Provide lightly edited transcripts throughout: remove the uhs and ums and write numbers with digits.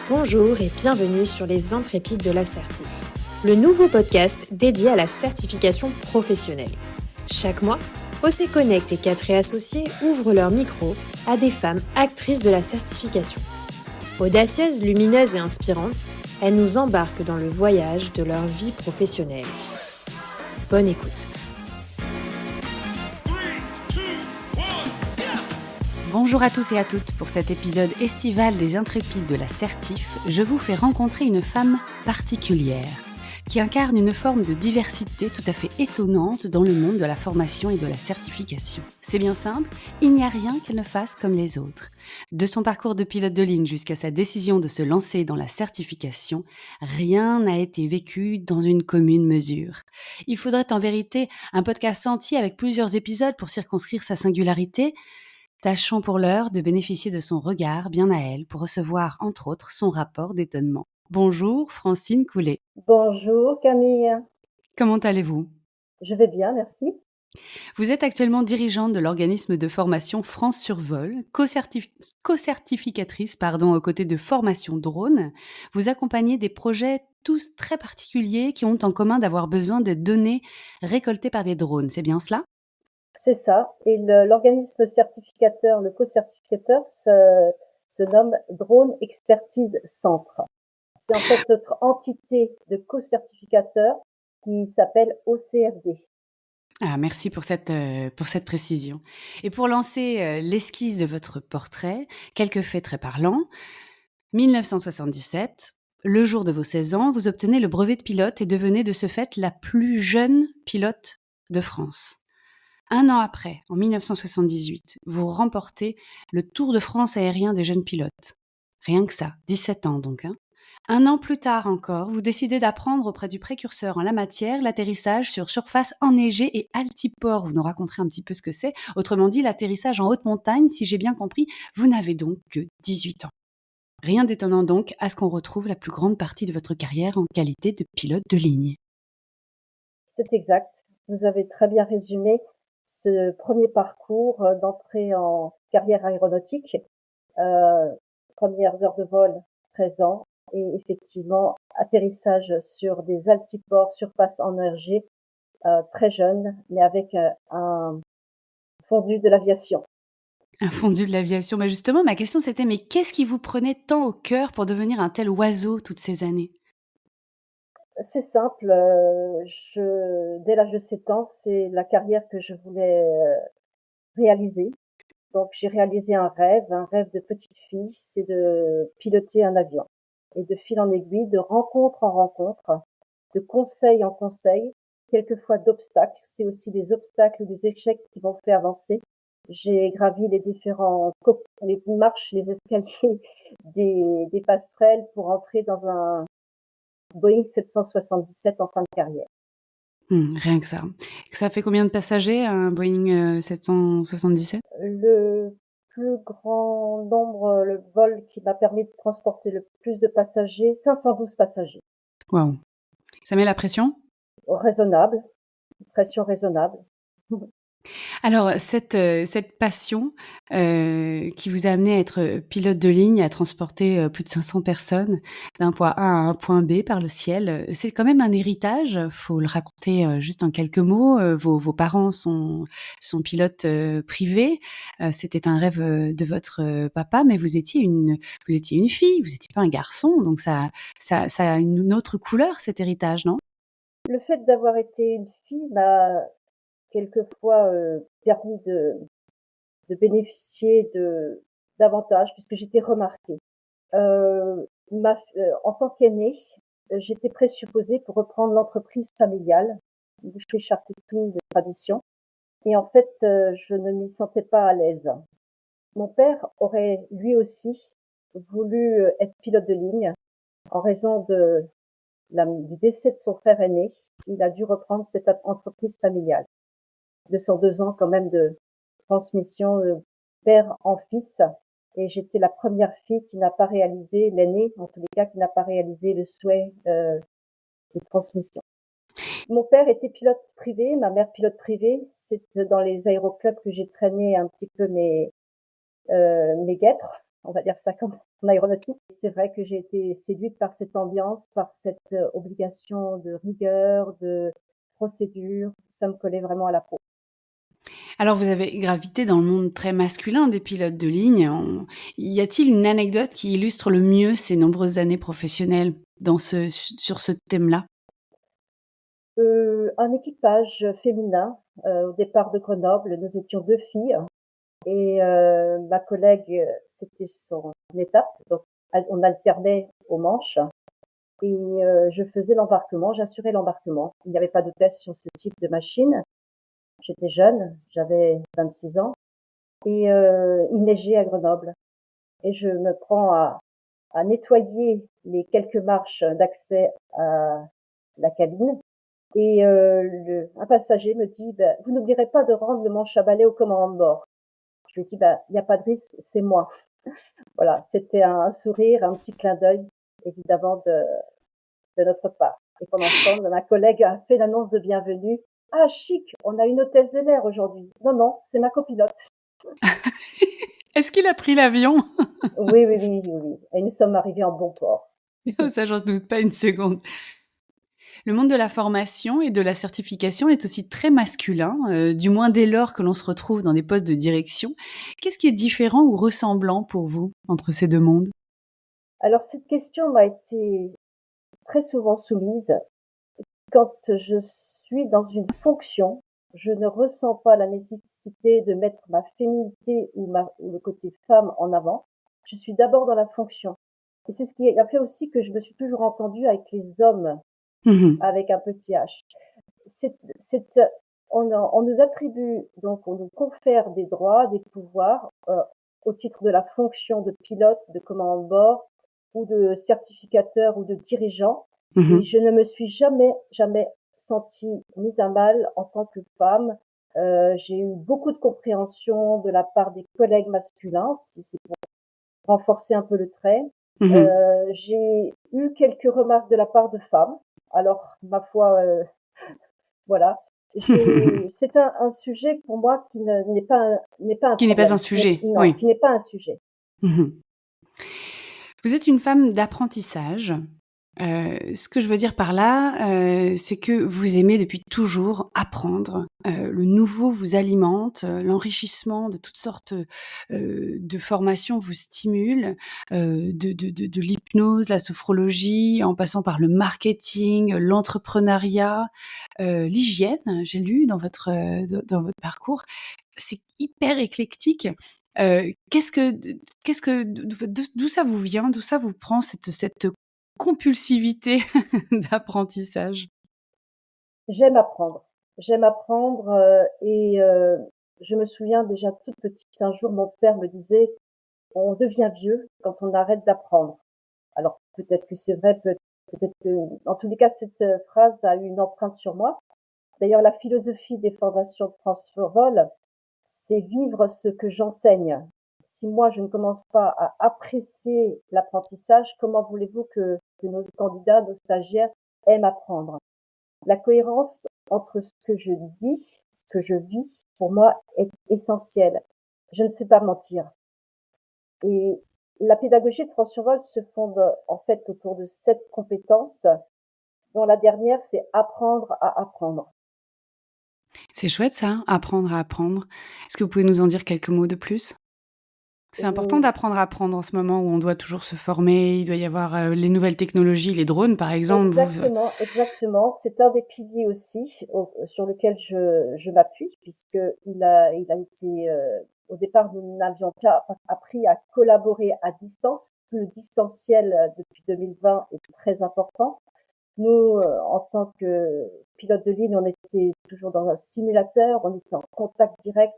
Bonjour et bienvenue sur les Intrépides de l'Assertif, le nouveau podcast dédié à la certification professionnelle. Chaque mois, OC Connect et 4 associés ouvrent leur micro à des femmes actrices de la certification. Audacieuses, lumineuses et inspirantes, elles nous embarquent dans le voyage de leur vie professionnelle. Bonne écoute. Bonjour à tous et à toutes. Pour cet épisode estival des Intrépides de la Certif, je vous fais rencontrer une femme particulière qui incarne une forme de diversité tout à fait étonnante dans le monde de la formation et de la certification. C'est bien simple, il n'y a rien qu'elle ne fasse comme les autres. De son parcours de pilote de ligne jusqu'à sa décision de se lancer dans la certification, rien n'a été vécu dans une commune mesure. Il faudrait en vérité un podcast entier avec plusieurs épisodes pour circonscrire sa singularité. Tâchons pour l'heure de bénéficier de son regard bien à elle pour recevoir, entre autres, son rapport d'étonnement. Bonjour Francine Coulet. Bonjour Camille, Comment allez-vous ? je vais bien, merci. Vous êtes actuellement dirigeante de l'organisme de formation France Survol, co-certificatrice aux côtés de Formation Drone. Vous accompagnez des projets tous très particuliers qui ont en commun d'avoir besoin de données récoltées par des drones. C'est bien cela ? C'est ça. Et l'organisme certificateur, le co-certificateur, se nomme Drone Expertise Centre. C'est en fait notre entité de co-certificateur qui s'appelle OCRD. Ah, merci pour cette précision. Et pour lancer l'esquisse de votre portrait, quelques faits très parlants. 1977, le jour de vos 16 ans, vous obtenez le brevet de pilote et devenez de ce fait la plus jeune pilote de France. Un an après, en 1978, vous remportez le Tour de France aérien des jeunes pilotes. Rien que ça, 17 ans donc. Un an plus tard encore, vous décidez d'apprendre auprès du précurseur en la matière l'atterrissage sur surface enneigée et altiport. Vous nous raconterez un petit peu ce que c'est. Autrement dit, l'atterrissage en haute montagne, si j'ai bien compris, vous n'avez donc que 18 ans. Rien d'étonnant donc à ce qu'on retrouve la plus grande partie de votre carrière en qualité de pilote de ligne. C'est exact. Vous avez très bien résumé ce premier parcours d'entrée en carrière aéronautique. Premières heures de vol, 13 ans. Et effectivement, atterrissage sur des altiports, surface enneigée, très jeune, mais avec un fondu de l'aviation. Un fondu de l'aviation. Mais justement, ma question c'était, mais qu'est-ce qui vous prenait tant au cœur pour devenir un tel oiseau toutes ces années ? C'est simple, dès l'âge de 7 ans, c'est la carrière que je voulais réaliser. Donc j'ai réalisé un rêve de petite fille, c'est de piloter un avion. Et de fil en aiguille, de rencontre en rencontre, de conseil en conseil, quelquefois d'obstacles. C'est aussi des obstacles ou des échecs qui vont faire avancer. J'ai gravi les marches, les escaliers des passerelles pour entrer dans un Boeing 777 en fin de carrière. Rien que ça. Ça fait combien de passagers un Boeing 777 ? Le plus grand nombre, le vol qui m'a permis de transporter le plus de passagers, 512 passagers. Waouh. Ça met la pression ? Raisonnable, pression raisonnable. Alors cette passion, qui vous a amené à être pilote de ligne, à transporter, plus de 500 personnes d'un point A à un point B par le ciel, c'est quand même un héritage. Faut le raconter, juste en quelques mots. Vos parents sont pilotes, privés. C'était un rêve, de votre, papa, mais vous étiez une fille, vous étiez pas un garçon, donc ça a une autre couleur cet héritage, non? Le fait d'avoir été une fille m'a quelquefois permis de bénéficier d'avantages puisque j'étais remarquée. En tant qu'aînée, j'étais présupposée pour reprendre l'entreprise familiale, boucherie charcuterie de tradition. Et en fait, je ne m'y sentais pas à l'aise. Mon père aurait lui aussi voulu être pilote de ligne en raison du décès de son frère aîné. Il a dû reprendre cette entreprise familiale. 202 ans quand même de transmission de père en fils. Et j'étais la première fille qui n'a pas réalisé, l'aînée en tous les cas, qui n'a pas réalisé le souhait de transmission. Mon père était pilote privé, ma mère pilote privée. C'est dans les aéroclubs que j'ai traîné un petit peu mes guêtres. on va dire ça comme en aéronautique. C'est vrai que j'ai été séduite par cette ambiance, par cette obligation de rigueur, de procédure. Ça me collait vraiment à la peau. Alors vous avez gravité dans le monde très masculin des pilotes de ligne. Y a-t-il une anecdote qui illustre le mieux ces nombreuses années professionnelles sur ce thème-là? Un équipage féminin, au départ de Grenoble, nous étions 2 filles et ma collègue, c'était son étape, donc on alternait aux manches et je faisais l'embarquement, j'assurais l'embarquement. Il n'y avait pas de test sur ce type de machine. J'étais jeune, j'avais 26 ans et il neigeait à Grenoble et je me prends à nettoyer les quelques marches d'accès à la cabine et un passager me dit: «Bah, vous n'oublierez pas de rendre le manche à balai au commandant de bord». Je lui dis: «Bah, il y a pas de risque, c'est moi». Voilà, c'était un sourire, un petit clin d'œil évidemment de notre part et pendant ce temps, ma collègue a fait l'annonce de bienvenue: «Ah chic, on a une hôtesse de l'air aujourd'hui». «Non, non, c'est ma copilote». Est-ce qu'il a pris l'avion? Oui, oui, oui, oui, oui et nous sommes arrivés en bon port. Ça, j'en doute pas une seconde. Le monde de la formation et de la certification est aussi très masculin, du moins dès lors que l'on se retrouve dans des postes de direction. Qu'est-ce qui est différent ou ressemblant pour vous entre ces 2 mondes? Alors cette question m'a été très souvent soumise. Quand je suis dans une fonction, je ne ressens pas la nécessité de mettre ma féminité ou le côté femme en avant. Je suis d'abord dans la fonction et c'est ce qui a fait aussi que je me suis toujours entendue avec les hommes Mmh. avec un petit H. C'est on nous attribue donc on nous confère des droits, des pouvoirs, au titre de la fonction de pilote, de commandant de bord ou de certificateur ou de dirigeant et Mmh. je ne me suis jamais, jamais sentie mise à mal en tant que femme. J'ai eu beaucoup de compréhension de la part des collègues masculins, si c'est pour renforcer un peu le trait. Mmh. J'ai eu quelques remarques de la part de femmes. Alors ma foi, voilà, c'est un sujet pour moi qui n'est pas un Qui n'est pas un problème. sujet, Non, oui. qui n'est pas un sujet. Mmh. Vous êtes une femme d'apprentissage. Ce que je veux dire par là, c'est que vous aimez depuis toujours apprendre. Le nouveau vous alimente, l'enrichissement de toutes sortes, de formations vous stimule, de l'hypnose, la sophrologie, en passant par le marketing, l'entrepreneuriat, l'hygiène, j'ai lu dans votre parcours. C'est hyper éclectique. Qu'est-ce que d qu'est-ce que d'où ça vous vient? D'où ça vous prend cette compulsivité d'apprentissage? J'aime apprendre. J'aime apprendre, et je me souviens déjà toute petite, un jour mon père me disait: «On devient vieux quand on arrête d'apprendre». Alors peut-être que c'est vrai, peut-être que en tous les cas cette, phrase a eu une empreinte sur moi. D'ailleurs la philosophie des formations de France Survol, c'est vivre ce que j'enseigne. Si moi je ne commence pas à apprécier l'apprentissage, comment voulez-vous que nos candidats, nos stagiaires aiment apprendre? La cohérence entre ce que je dis, ce que je vis, pour moi est essentielle. Je ne sais pas mentir et la pédagogie de France Survol se fonde en fait autour de 7 compétences, dont la dernière c'est apprendre à apprendre. C'est chouette ça, hein, apprendre à apprendre. Est-ce que vous pouvez nous en dire quelques mots de plus? C'est important Heu, d'apprendre à apprendre en ce moment où on doit toujours se former, il doit y avoir, les nouvelles technologies, les drones par exemple, Exactement, exactement. C'est un des piliers aussi sur lequel je m'appuie puisqu'il a été, au départ, nous n'avions pas appris à collaborer à distance. Le distanciel, depuis 2020 est très important. Nous, en tant que pilote de ligne, on était toujours dans un simulateur, on était en contact direct,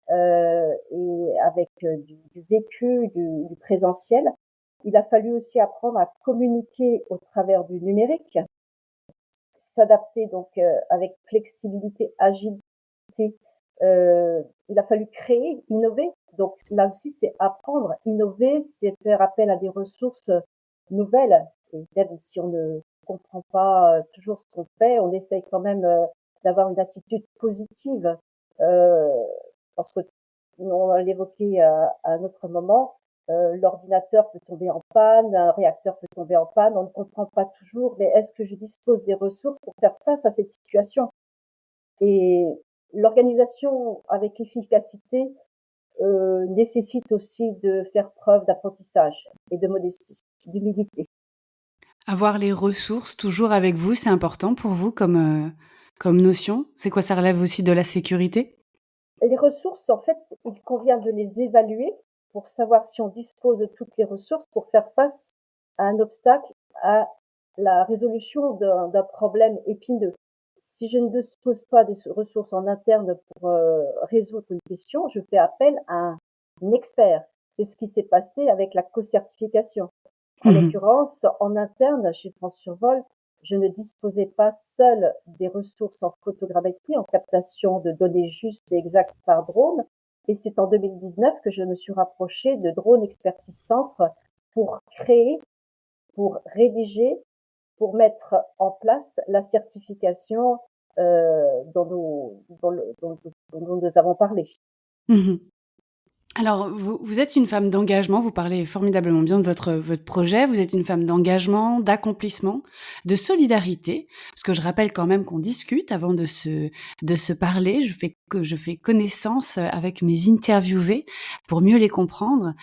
et avec, du vécu, du présentiel. Il a fallu aussi apprendre à communiquer au travers du numérique, s'adapter donc, avec flexibilité, agilité. Il a fallu créer, innover. Donc là aussi, c'est apprendre. Innover, c'est faire appel à des ressources, nouvelles et même si on ne comprend pas, toujours ce qu'on fait, on essaye quand même, d'avoir une attitude positive, heu, parce que on l'évoquait à un autre moment, L'ordinateur peut tomber en panne, un réacteur peut tomber en panne, on ne comprend pas toujours, mais est-ce que je dispose des ressources pour faire face à cette situation? Et l'organisation avec efficacité nécessite aussi de faire preuve d'apprentissage et de modestie, d'humilité. Avoir les ressources toujours avec vous, c'est important pour vous comme notion? C'est quoi, ça relève aussi de la sécurité? Et les ressources, en fait, il convient de les évaluer pour savoir si on dispose de toutes les ressources pour faire face à un obstacle, à la résolution d'un problème épineux. Si je ne dispose pas des ressources en interne pour résoudre une question, je fais appel à un expert. C'est ce qui s'est passé avec la co-certification. En Mmh. l'occurrence, en interne, chez France Survol, je ne disposais pas seule des ressources en photogrammétrie, en captation de données justes et exactes par drone. Et c'est en 2019 que je me suis rapprochée de Drone Expertise Centre pour créer, pour rédiger, pour mettre en place la certification dont nous avons parlé. Mmh. Alors, vous êtes une femme d'engagement, vous parlez formidablement bien de votre projet. Vous êtes une femme d'engagement, d'accomplissement, de solidarité, parce que je rappelle quand même qu'on discute avant de se parler. Je fais connaissance, avec mes interviewés pour mieux les comprendre.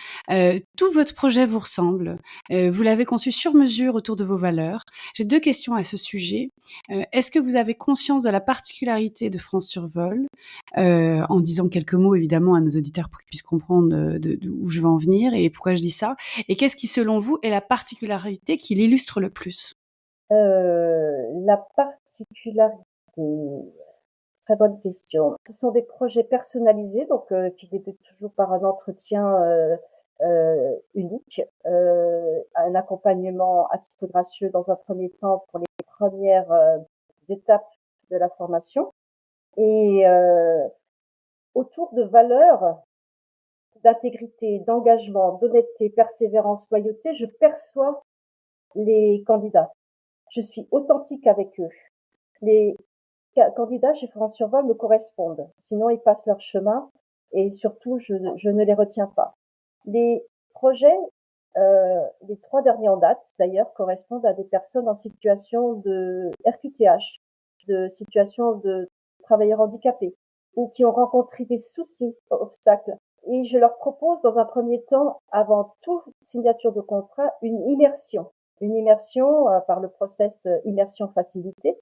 Tout votre projet vous ressemble. Vous l'avez conçu sur mesure autour de vos valeurs. J'ai 2 questions à ce sujet. Est-ce que vous avez conscience de la particularité de France Survol? En disant quelques mots évidemment à nos auditeurs pour qu'ils puissent comprendre, d'où je veux en venir et pourquoi je dis ça. Et qu'est-ce qui, selon vous, est la particularité qui l'illustre le plus? La particularité, très bonne question. Ce sont des projets personnalisés, donc qui débutent toujours par un entretien unique, un accompagnement à titre gracieux dans un premier temps pour les premières étapes de la formation et autour de valeurs d'intégrité, d'engagement, d'honnêteté, persévérance, loyauté, je perçois les candidats. Je suis authentique avec eux. Les candidats chez France Survol me correspondent. Sinon, ils passent leur chemin et surtout, je ne les retiens pas. Les projets, les 3 derniers en date, d'ailleurs, correspondent à des personnes en situation de RQTH, de situation de travailleurs handicapés ou qui ont rencontré des soucis, obstacles. Et je leur propose, dans un premier temps, avant toute signature de contrat, une immersion. Une immersion par le process immersion facilité.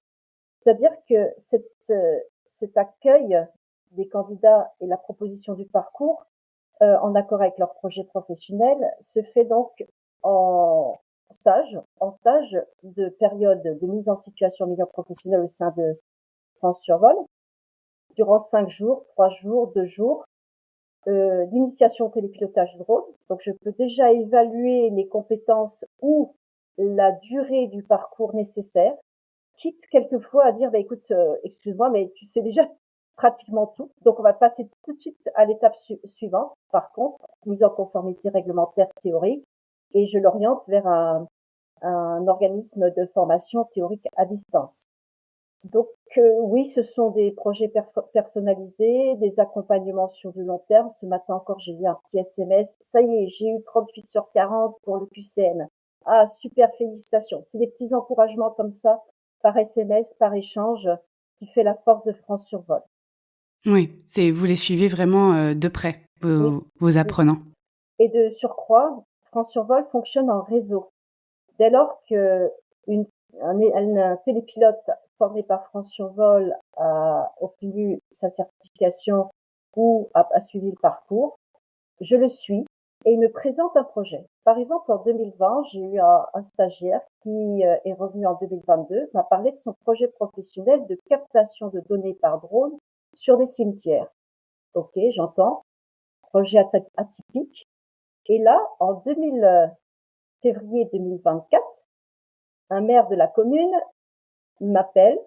C'est-à-dire que cet accueil des candidats et la proposition du parcours, en accord avec leur projet professionnel, se fait donc en stage de période de mise en situation milieu professionnel au sein de France Survol, durant 5 jours, 3 jours, 2 jours, d'initiation au télépilotage drone. Donc je peux déjà évaluer les compétences ou la durée du parcours nécessaire, quitte quelquefois à dire: «Bah, écoute, excuse-moi, mais tu sais déjà pratiquement tout, donc on va passer tout de suite à l'étape suivante. Par contre, mise en conformité réglementaire théorique», et je l'oriente vers un organisme de formation théorique à distance. Donc oui, ce sont des projets personnalisés, des accompagnements sur du long terme. Ce matin encore, j'ai eu un petit SMS: «Ça y est, j'ai eu 38/40 pour le QCM». Ah super, félicitations. C'est des petits encouragements comme ça, par SMS, par échange, qui fait la force de France Survol. Oui, c'est vous les suivez vraiment, de près, Oui, vos oui, apprenants? et de surcroît, France Survol fonctionne en réseau. Dès lors qu'une un télépilote formé par France Survol a obtenu sa certification ou a suivi le parcours, je le suis et il me présente un projet. Par exemple, en 2020, j'ai eu un stagiaire qui est revenu en 2022, m'a parlé de son projet professionnel de captation de données par drone sur des cimetières. Ok, j'entends, projet atypique. Et là, en février 2024, un maire de la commune m'appelle: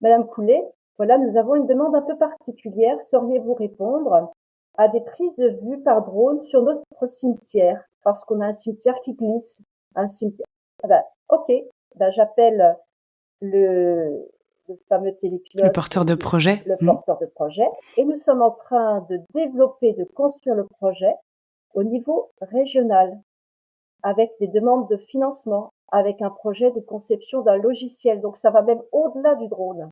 «Madame Coulet, voilà, nous avons une demande un peu particulière. Sauriez-vous répondre à des prises de vue par drone sur notre cimetière?» Parce qu'on a un cimetière qui glisse, un cimetière. Ah bah, OK, bah, j'appelle le le fameux Le télépilote, porteur de projet? le Mmh. porteur de projet, et nous sommes en train de développer, de construire le projet au niveau régional, avec des demandes de financement, avec un projet de conception d'un logiciel. Donc ça va même au-delà du drone.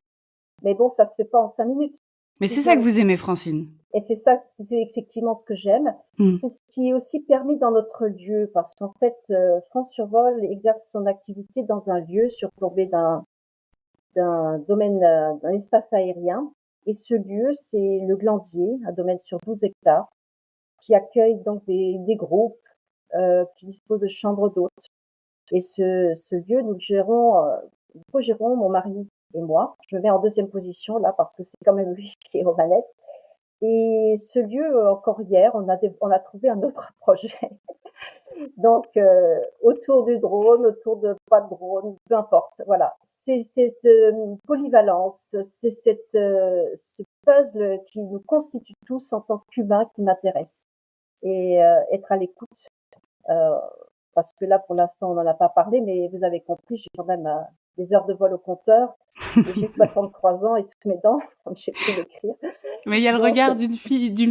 Mais bon, ça se fait pas en 5 minutes. Mais Si c'est je ça que vous aimez, Francine. Et c'est ça, c'est effectivement ce que j'aime. Mmh. C'est ce qui est aussi permis dans notre lieu, parce qu'en fait, France Survol exerce son activité dans un lieu surplombé d'un domaine, d'un espace aérien. Et ce lieu, c'est le Glandier, un domaine sur 12 hectares, qui accueille donc des groupes, qui disposent de chambres d'hôtes. Et ce lieu, nous le gérons, nous co-gérons, mon mari et moi. Je me mets en deuxième position là, parce que c'est quand même lui qui est aux manettes. Et ce lieu, encore hier, on a trouvé un autre projet. Donc, autour du drone, autour de pas de drone, peu importe. Voilà, c'est cette polyvalence, c'est ce puzzle qui nous constitue tous en tant qu'humains qui m'intéresse. Et être à l'écoute, euh, parce que là, pour l'instant, on n'en a pas parlé, mais vous avez compris, j'ai quand même des heures de vol au compteur. Et j'ai 63 ans et toutes mes dents, comme j'ai pu l'écrire. Mais il y a le Donc, regard d'une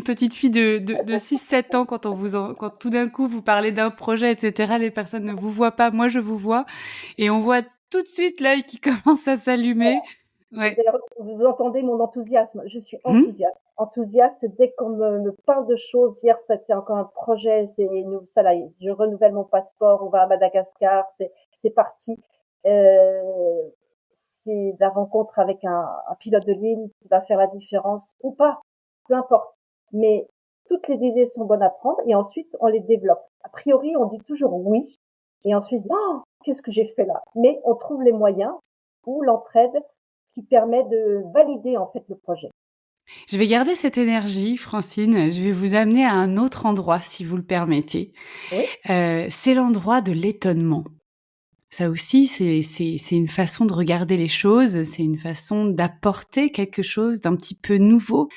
petite fille de 6-7 ans quand tout d'un coup vous parlez d'un projet, etc. Les personnes ne vous voient pas, moi je vous vois. Et on voit tout de suite l'œil qui commence à s'allumer. Ouais. d'ailleurs, vous entendez mon enthousiasme. Je suis Mmh. enthousiaste dès qu'on me parle de choses. Hier, c'était encore un projet. Ça là, je renouvelle mon passeport. On va à Madagascar. C'est parti. Euh, c'est la rencontre avec un pilote de ligne qui va faire la différence ou pas, peu importe. Mais toutes les idées sont bonnes à prendre et ensuite on les développe. A priori, on dit toujours oui et ensuite, oh, qu'est-ce que j'ai fait là? Mais on trouve les moyens ou l'entraide qui permet de valider en fait le projet. Je vais garder cette énergie, Francine. Je vais vous amener à un autre endroit, si vous le permettez. Oui, C'est l'endroit de l'étonnement. Ça aussi, c'est une façon de regarder les choses, c'est une façon d'apporter quelque chose d'un petit peu nouveau.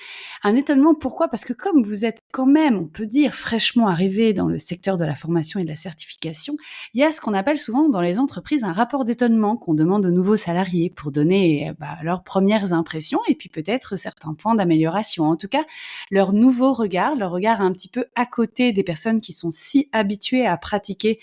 Un étonnement, pourquoi? Parce que comme vous êtes quand même, on peut dire, fraîchement arrivé dans le secteur de la formation et de la certification, il y a ce qu'on appelle souvent dans les entreprises un rapport d'étonnement qu'on demande aux nouveaux salariés pour donner leurs premières impressions et puis peut-être certains points d'amélioration. En tout cas, leur nouveau regard, leur regard un petit peu à côté des personnes qui sont si habituées à pratiquer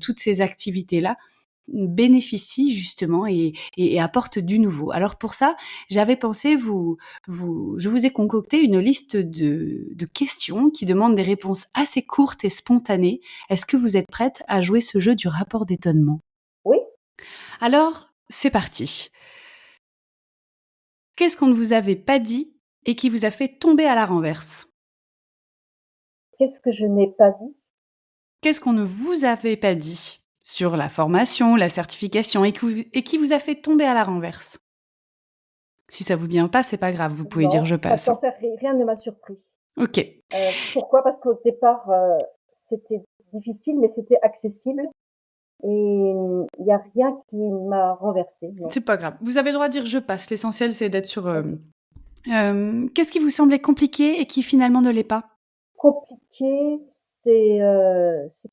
toutes ces activités-là, bénéficie justement et apporte du nouveau. Alors pour ça, j'avais pensé je vous ai concocté une liste de questions qui demandent des réponses assez courtes et spontanées. Est-ce que vous êtes prête à jouer ce jeu du rapport d'étonnement? oui. Alors, c'est parti. Qu'est-ce qu'on ne vous avait pas dit et qui vous a fait tomber à la renverse? Qu'est-ce que je n'ai pas dit? Qu'est-ce qu'on ne vous avait pas dit sur la formation, la certification et qui vous a fait tomber à la renverse? Si ça vous vient pas, c'est pas grave, vous pouvez dire Non, je pas passe, sans hein. faire rien ne m'a surpris. OK. Pourquoi? Parce qu'au départ, c'était difficile, mais c'était accessible et il y a rien qui m'a renversée, non. C'est pas grave. Vous avez le droit de dire je passe. L'essentiel, c'est d'être sur. Qu'est-ce qui vous semblait compliqué et qui finalement ne l'est pas? Compliqué, c'est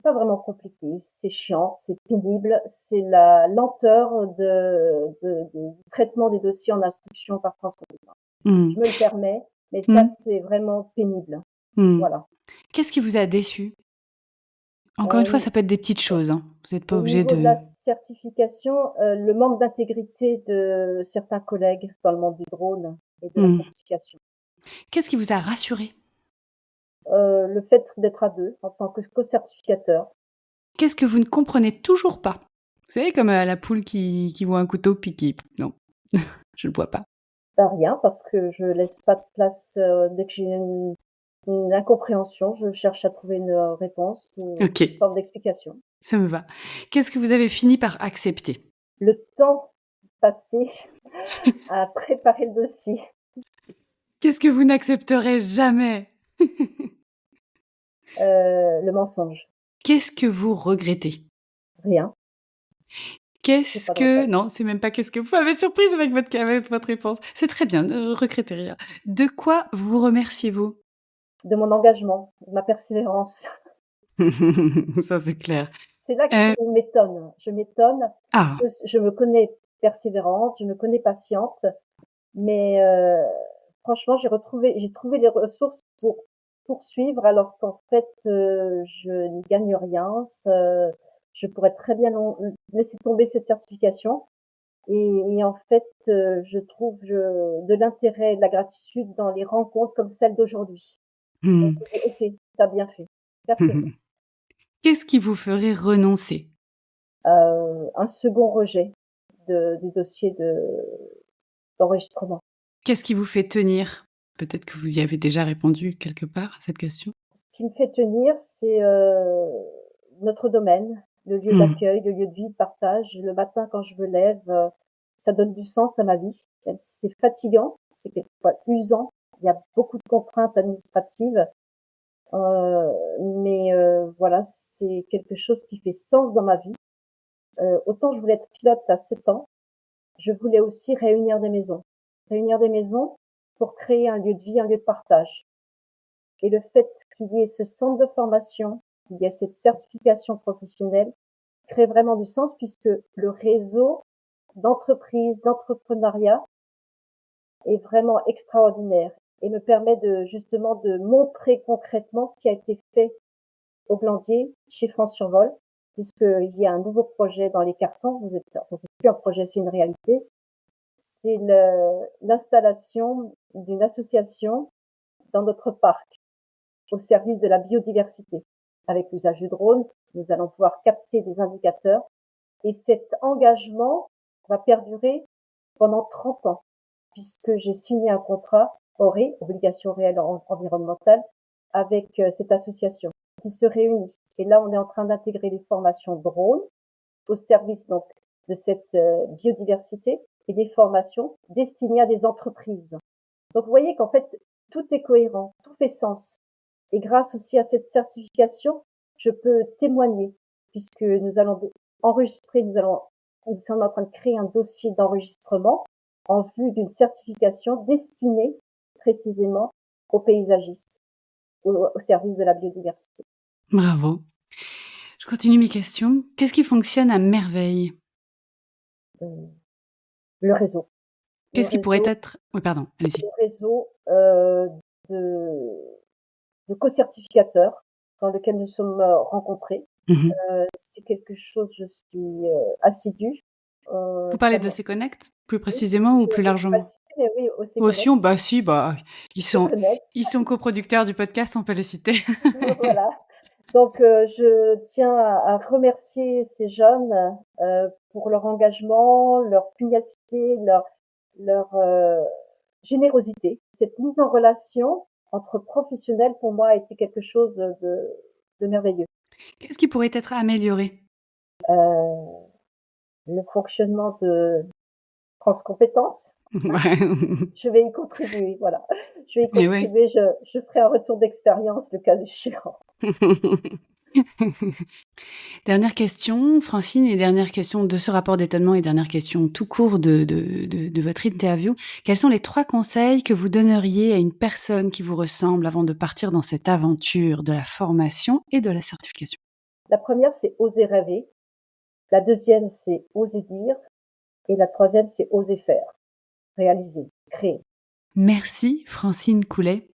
pas vraiment compliqué, c'est chiant, c'est pénible, c'est la lenteur du traitement des dossiers en instruction par France Compétences. Mmh. Je me le permets, mais ça, Mmh. c'est vraiment pénible. Mmh. Voilà. Qu'est-ce qui vous a déçu? Encore une fois, Heu, ça peut être des petites choses, hein. Vous n'êtes pas Au obligé niveau de la de. certification, le manque d'intégrité de certains collègues dans le monde du drone et de la Mmh. certification. Qu'est-ce qui vous a rassuré? Le fait d'être à 2 en tant que co-certificateur. Qu'est-ce que vous ne comprenez toujours pas? Vous savez, comme la poule qui voit un couteau puis qui. Non, je ne le vois pas. Bah, rien, parce que je laisse pas de place, dès que j'ai une incompréhension, je cherche à trouver une, réponse ou OK, une forme d'explication. ça me va. Qu'est-ce que vous avez fini par accepter? Le temps passé à préparer le dossier, Qu'est-ce que vous n'accepterez jamais? le mensonge, Qu'est-ce que vous regrettez? rien, j'ai Qu'est-ce pas de que regret. non, c'est même pas qu'est-ce que vous m'avez surprise avec votre réponse. C'est très bien, ne regrettez rien. De quoi vous remerciez-vous? De mon engagement, de ma persévérance. Ça, c'est clair. C'est là que Heu, je m'étonne. Je m'étonne, ah, je me connais persévérante, je me connais patiente, mais franchement, j'ai trouvé les ressources pour poursuivre alors qu'en fait, je n'y gagne rien. Je pourrais très bien laisser tomber cette certification et en fait, je trouve de l'intérêt et de la gratitude dans les rencontres comme celle d'aujourd'hui. Donc Mmh. je dis: «OK, tu as bien fait. Merci». Qu'est-ce qui vous ferait renoncer? Un second rejet du dossier d'enregistrement. Qu'est-ce qui vous fait tenir? Peut-être que vous y avez déjà répondu quelque part à cette question? Ce qui me fait tenir, c'est, notre domaine, le lieu Mmh. d'accueil, le lieu de vie, de partage. Le matin quand je me lève, ça donne du sens à ma vie. Même si c'est fatigant, c'est quelquefois usant, il y a beaucoup de contraintes administratives, mais voilà, c'est quelque chose qui fait sens dans ma vie. Autant je voulais être pilote à 7 ans, je voulais aussi réunir des maisons. Réunir des maisons pour créer un lieu de vie, un lieu de partage. Et le fait qu'il y ait ce centre de formation, qu'il y ait cette certification professionnelle, crée vraiment du sens puisque le réseau d'entreprises, d'entrepreneuriat est vraiment extraordinaire et me permet justement de montrer concrètement ce qui a été fait au Glandier, chez France Survol, puisqu'il y a un nouveau projet dans les cartons. Enfin, c'est plus un projet, c'est une réalité. C'est l'installation d'une association dans notre parc au service de la biodiversité. Avec l'usage du drone, nous allons pouvoir capter des indicateurs et cet engagement va perdurer pendant 30 ans puisque j'ai signé un contrat ORE, obligation réelle environnementale, avec cette association qui se réunit. Et là, on est en train d'intégrer les formations drone au service donc de cette biodiversité et des formations destinées à des entreprises. Donc, vous voyez qu'en fait, tout est cohérent, tout fait sens. Et grâce aussi à cette certification, je peux témoigner puisque nous allons enregistrer, nous sommes en train de créer un dossier d'enregistrement en vue d'une certification destinée précisément aux paysagistes, au service de la biodiversité. Bravo. Je continue mes questions. Qu'est-ce qui fonctionne à merveille? Le réseau. Le Qu'est-ce qui pourrait réseau, être oui, pardon, allez-y. le réseau de, de co-certificateurs dans lequel nous sommes rencontrés. Mmh. C'est quelque chose, je suis assidue. Vous Ça parlez de me C-Connect, plus Oui, précisément ou je plus ne vais pas le largement? citer, mais oui, OC Connect, Otion, bah si, bah, ils se sont connecte, ils sont coproducteurs du podcast, on peut les citer. voilà. Donc je tiens à remercier ces jeunes, pour leur engagement, leur pugnacité, leur générosité. Cette mise en relation entre professionnels, pour moi, a été quelque chose de merveilleux. Qu'est-ce qui pourrait être amélioré? Heu, le fonctionnement de France Compétences, Ouais. je vais y contribuer, voilà. Je vais y Et ouais. contribuer, je ferai un retour d'expérience le cas échéant. Dernière question, Francine, et dernière question de ce rapport d'étonnement et dernière question tout court de votre interview. Quels sont les 3 conseils que vous donneriez à une personne qui vous ressemble avant de partir dans cette aventure de la formation et de la certification? La première, c'est oser rêver. La deuxième, c'est oser dire. Et la troisième, c'est oser faire, réaliser, créer. Merci Francine Coulet.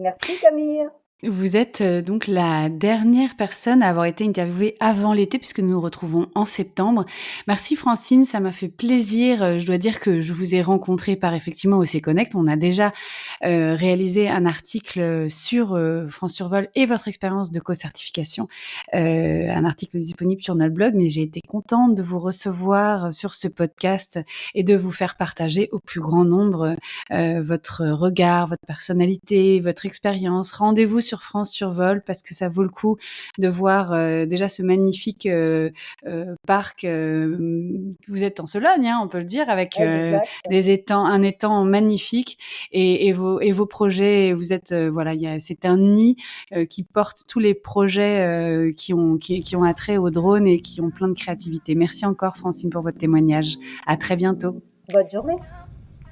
Merci Camille. Vous êtes, donc la dernière personne à avoir été interviewée avant l'été puisque nous nous retrouvons en septembre. Merci Francine, ça m'a fait plaisir, je dois dire que je vous ai rencontrée par effectivement OC Connect. On a déjà, réalisé un article, sur, France Survol et votre expérience de co-certification, un article disponible sur notre blog, mais j'ai été contente de vous recevoir sur ce podcast et de vous faire partager au plus grand nombre, votre regard, votre personnalité, votre expérience. Rendez-vous sur France Survol parce que ça vaut le coup de voir déjà ce magnifique parc. Vous êtes en Sologne, hein, on peut le dire, avec Exact. un étang magnifique et vos projets. Vous êtes voilà, c'est un nid qui porte tous les projets qui ont attrait au drone et qui ont plein de créativité. Merci encore Francine pour votre témoignage. À très bientôt. Bonne journée.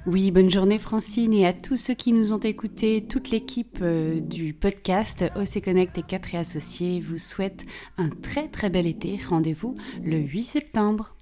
Oui, bonne journée Francine et à tous ceux qui nous ont écoutés, toute l'équipe du podcast OC Connect et 4 et Associés vous souhaite un très très bel été. Rendez-vous le 8 septembre.